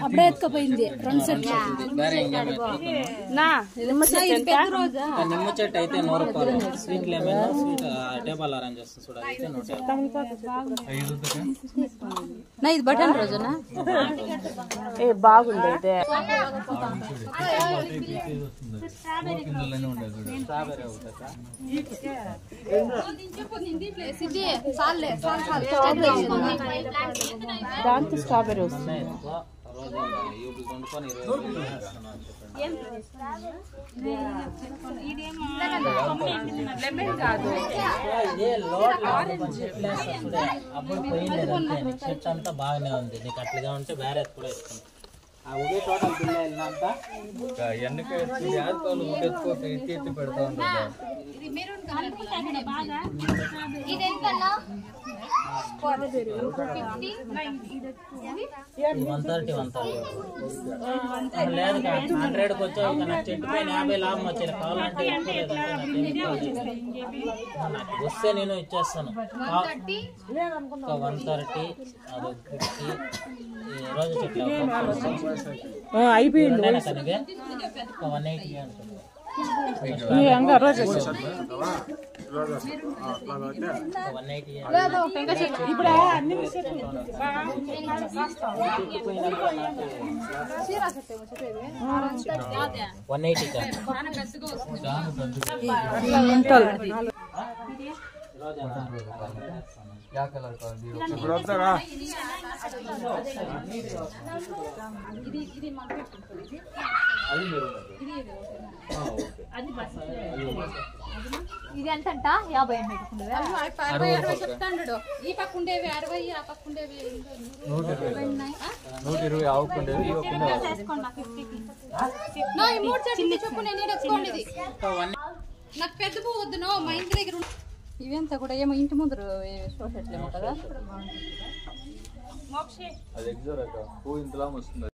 అప్పుడే ఎత్తుకపోయింది 2 సెట్లు. నిమ్మ చెట్టు అయితే 100 రూపాయలు. Sweet lemon sweet table arrange చేస్తాను చూడ అయితే 150. ఇది బటన్ రోజునా బాగుంది అయితే. దాంతో స్ట్రాబెర్రీ వస్తుంది. అప్పుడు పోయింది చెట్టు అంతా బాగానే ఉంది. నీకు అట్లుగా ఉంటే వేరే కూడా ఇస్తాను. ఒకే టోటల్ బిల్ వెళ్ళినంత పెడతా ఉంటారు. లేదు 100కి వచ్చావు. నాకు చెట్టు పైన 50 లాభం వచ్చేది. కావాలంటే వస్తే నేను ఇచ్చేస్తాను. 130 అదొక 50 రోజు చెట్లు అయిపోయింది. 180 అంటుంది. ఇప్పుడు అన్ని ఇది ఎంత 50 చెప్తాడు. ఈ పక్క ఉండేవి 60, ఆ పక్క ఉండేవి 120 ఆవుకుండేవి. చెప్పు నేను ఎత్తుకోండి. నాకు పెద్ద పువ్వు వద్దు. మా ఇంటి దగ్గర ఇవంతా కూడా ఏమో ఇంటి ముందు సోషట్లేమో కదా. అది ఎగ్జాక్ట్ పువ్వు ఇంతలా వస్తుంది.